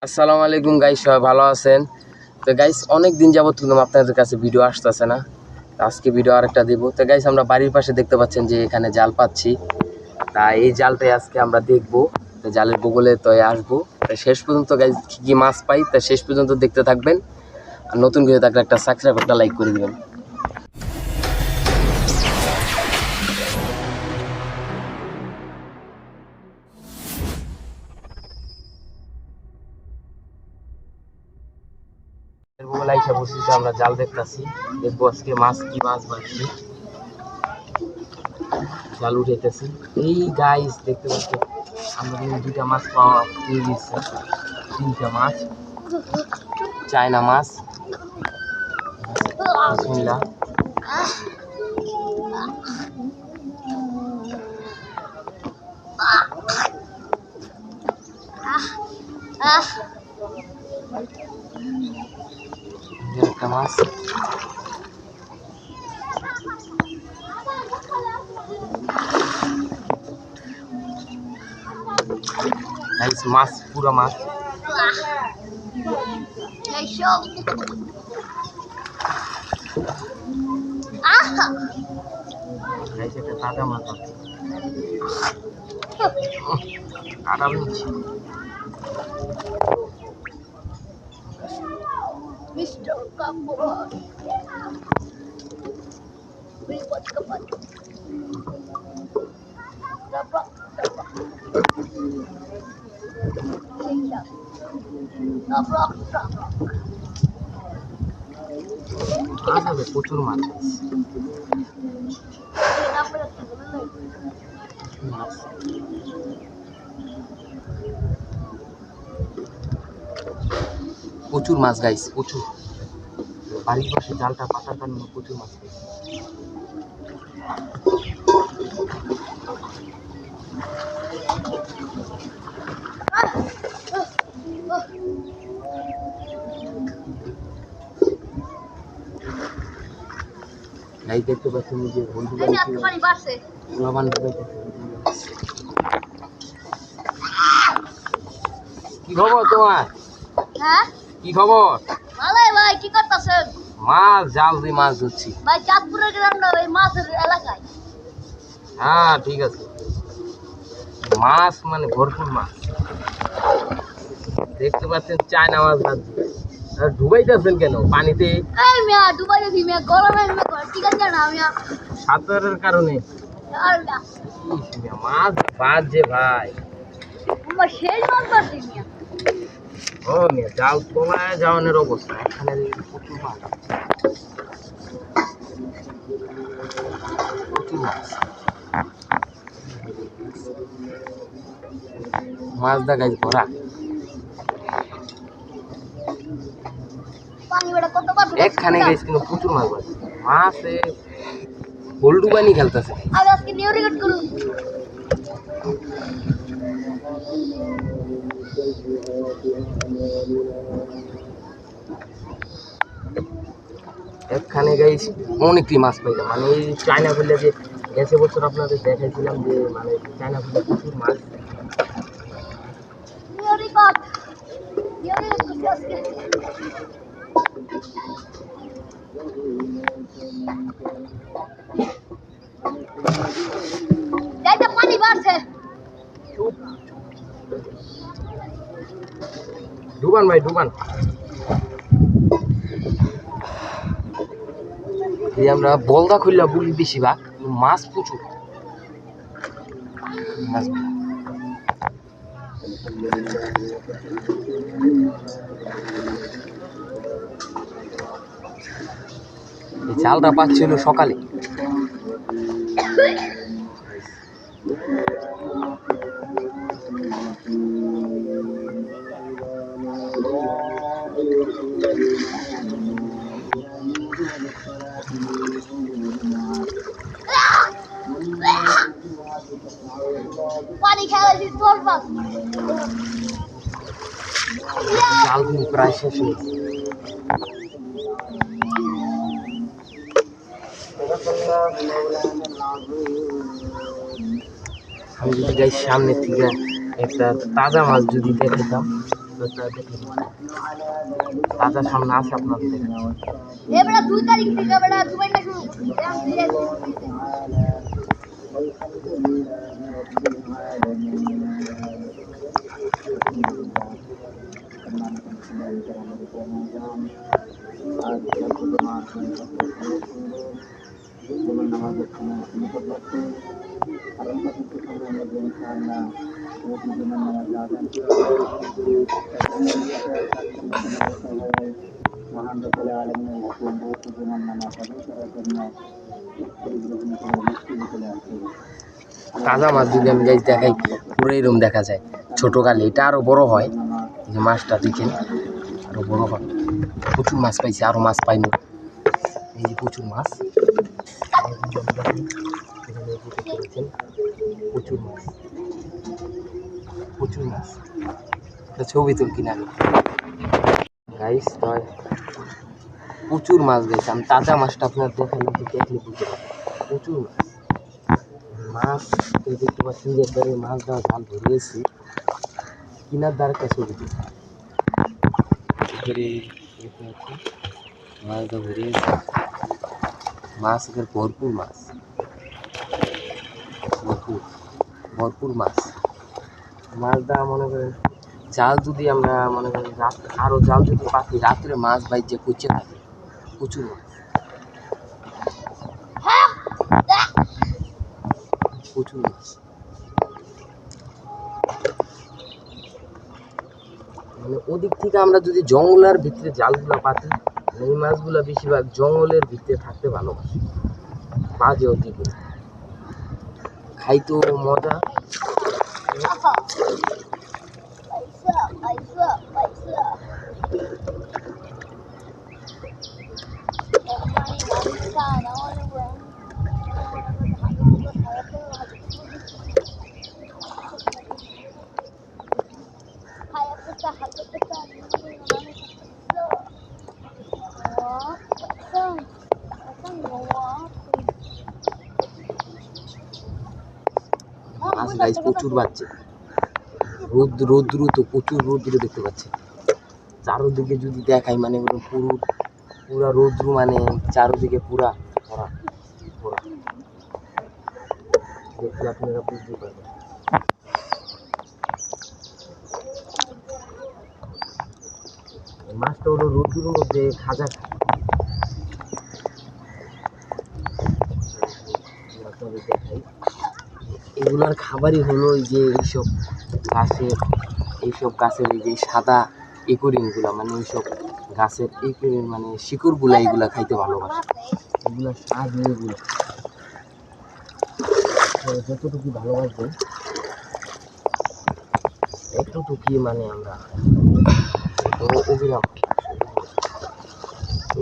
আসসালামু আলাইকুম গাইস, সবাই ভালো আছেন? তো গাইস অনেক দিন যাবত কিন্তু আপনাদের কাছে ভিডিও আসতেছে না। আজকে ভিডিও আরেকটা দিব। তো গাইস আমরা বাড়ির পাশে দেখতে পাচ্ছেন যে এখানে জাল পাচ্ছি। তা এই জালটাই আজকে আমরা দেখব। তো জালের বগলে তো আসবো। তো শেষ পর্যন্ত গাইস কি মাছ পাই তা শেষ পর্যন্ত দেখতে থাকবেন। আর নতুন ভিডিও থাকলে একটা সাবস্ক্রাইব একটা লাইক করে দিবেন। বগলে আইসা বসছি, আমরা জাল দেখতেছি। দেখবো আজকে মাছ কি মাছ পাচ্ছি। জাল উঠাইতেছি। এই গাইস দেখতে পাচ্ছি আমরা কিন্তু দুইটা মাছ পাওয়া পেয়ে গেছি। তিনটা মাছ, চায়না মাছ। বিসমিল্লাহ। একটা মাছ, গাইস মাছ পুরো মাছ। গাইস একটা তাজা মাছ আছে। আরাম নিচ্ছি। Mr. Cowboy. Ribot kapat. Dabak, dabak. Singkat. Dabak, dabak. মাছ আছে, প্রচুর মাছ আছে। প্রচুর মাছ গাইস, প্রচুর। বাড়ির পাশে জালটা পাতার কারণে প্রচুর মাছ পাইছি। গাইস দেখতে পাচ্ছেন যে বন্ধু লাবান কি খবর তোমার? হ্যাঁ, কি খবর? ভালোই ভাই, কি করতেছেন? মাছ জাল দিয়ে মাছ ধরছি। ভাই চাঁদপুরের গ্রামটা ওই মাছের এলাকায়। হ্যাঁ ঠিক আছে, মাছ মানে ভরপুর মাছ। দেখতে পাচ্ছেন চায়না মাছ ভাজছি। আর ডুবাইতেছেন কেন পানিতে? এই মিয়া দুবাই দেখি মিয়া গরমে মিয়া ঠিক আছে না মিয়া। সাঁতারের কারণে। আর না ইস মিয়া, মাছ ভাজছে ভাই। আমরা সেই মাছ পাচ্ছি মিয়া। ও মিয়া, জাল তোলায় যাওয়ানোর অবস্থা। এখানে প্রচুর মাছ, প্রচুর মাছ। মাছ দেখাই ভরা। পানি বেড়া কত পারছে এখানে গেছে কিন্তু প্রচুর মাছ পাচ্ছে। মাছে গোলডুবানি খেলতেছে। আমি আজকে নিউ রেকর্ড করুন। এখানে গাইস অনেকটি মাছ পাইলাম। মানে এই চায়না বললে যে গেছে বছর আপনাদের দেখাইছিলাম যে মানে চায়না বললে প্রচুর মাছ। নিউ রেকর্ড করছি আজকে। যাইতে পানি বাড়ছে। ডুবান ভাই ডুবান। এই আমরা বলদা খুললা বলি বেশিরভাগ, মাছ প্রচুর। মাছ এই জালটা পাচ্ছিল সকালে। পানি খেলাইছি তোর পাস। জাল কিন্তু প্রায় শেষ হয়ে গেছে। আমি যদি যাই সামনে থেকে একটা তাজা মাছ যদি দেখাতাম তাজা সামনে আছে আপনাদের দেখেন। এবারে 2 তারিখ থেকে বেটা দুবাইটা শুরু করছি এখন ধীরে ধীরে তাজা মাছ যদি আমি গাইজ দেখাই পুরো এরকম দেখা যায় ছোট কালে, এটা আরো বড় হয়। এই যে মাছটা দেখেন আরো বড় হয়, প্রচুর মাছ পাইছি, আরো মাছ পাইনি। এই যে প্রচুর মাছ, প্রচুর মাছ, প্রচুর মাছ। একটা ছবি তুল কিনা গাইস, প্রচুর মাছ গেছে। আমি তাজা মাছটা আপনার দেখালাম, দেখলে বুঝতে পারবেন প্রচুর মাছ। মাছ দেখতে পাচ্ছেন যে একবারে মাছ দেওয়া জাল ধরিয়েছি কিনার দ্বার একটা ছবি তুল মাছ দেওয়া ধরিয়েছি। মাছ এখানে ভরপুর মাছ, ভরপুর ভরপুর মাছ। মাছ দেওয়া মনে করেন জাল যদি আমরা মনে করি রাত আরো জাল যদি পাতি রাত্রে মাছ বাইর যে কুচে থাকে প্রচুর মাছ, প্রচুর মাছ। মানে ওদিক থেকে আমরা যদি জঙ্গলের ভিতরে জালগুলো পাতি, এই মাছগুলো বেশিরভাগ জঙ্গলের ভিতরে থাকতে ভালোবাসে, বাজে ওদিক খাইতো মজা। মাছ গাইজ প্রচুর বাজছে, রৌদ্র তো প্রচুর রৌদ্র দেখতে পাচ্ছি চারোদিকে। যদি দেখাই মানে পুরা রৌদ্র, মানে চারোদিকে পুরা ভরা ভরা, দেখলে আপনারা বুঝতে পারবেন। মাছটা হলো রৌদ্রের মধ্যে খাজা খায়। দেখাই এগুলার খাবারই হলো এই যে এইসব গাছের এই যে সাদা একরিনগুলা, মানে এইসব গাছের একরিন মানে শিকড়গুলা, এগুলা খাইতে ভালোবাসে। এগুলা স্বাদ এগুলো যতটুকু ভালোবাসবে এতটুকুই মানে আমরা অবিরাম। তো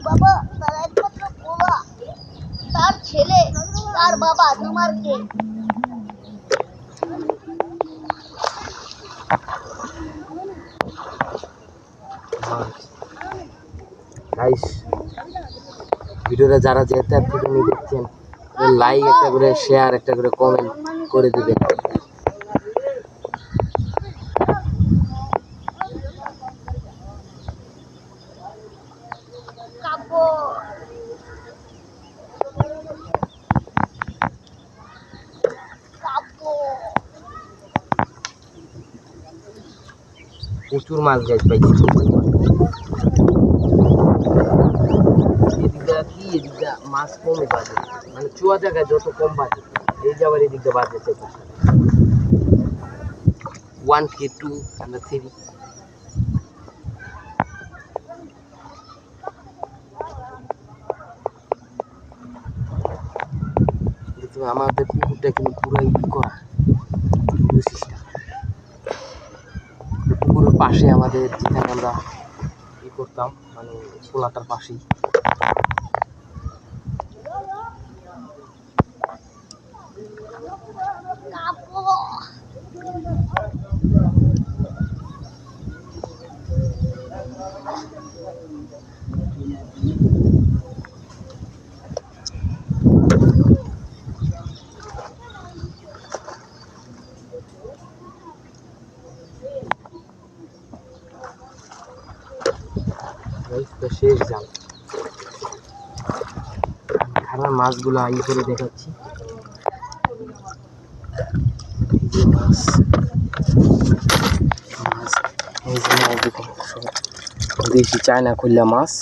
বাবা তার একমাত্র পোলা, তার ছেলে, তার বাবা, তোমার কে? গাইস, ভিডিওটা যারা যেতে থেকে দেখছেন লাইক একটা করে, শেয়ার একটা করে, কমেন্ট করে দিবেন। প্রচুর মাছ গাছ পাইছি, এদিকটা মাছ কমে বাজে, মানে চুয়া জায়গায় যত কম বাজে, এই যে আবার এদিকটা বাজেছে 1K 2 and 3। আমাদের পুকুরটা কিন্তু পুরো করা, পুকুরের পাশে আমাদের যেখানে আমরা করতাম, মানে খোলাটার পাশেই। জাল। খারাপ মাছগুলো আই করে দেখাচ্ছি। এই যে মাছ, এই যে মাছ দেখুন, দেশি চায়না খুললা মাছ।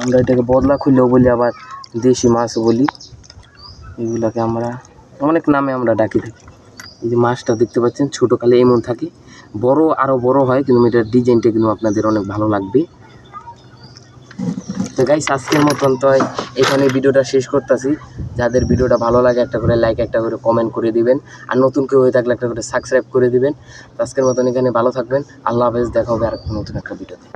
আমরা এটাকে বদলা খুললেও বলি, আবার দেশি মাছও বলি। এগুলোকে আমরা অনেক নামে আমরা ডাকি থাকি। এই যে মাছটা দেখতে পাচ্ছেন, ছোটো কালে এমন থাকে, বড় আরও বড় হয়, কিন্তু এটার ডিজাইনটা কিন্তু আপনাদের অনেক ভালো লাগবে। তো গাইস, আজকের মতন তো এখানে ভিডিওটা শেষ করতেছি। যাদের ভিডিওটা ভালো লাগে একটা করে লাইক, একটা করে কমেন্ট করে দিবেন, আর নতুন কেউ হয়ে থাকলে একটা করে সাবস্ক্রাইব করে দিবেন। তো আজকের মতন এখানে ভালো থাকবেন। আল্লাহ হাফেজ, দেখা হবে আর নতুন একটা ভিডিওতে।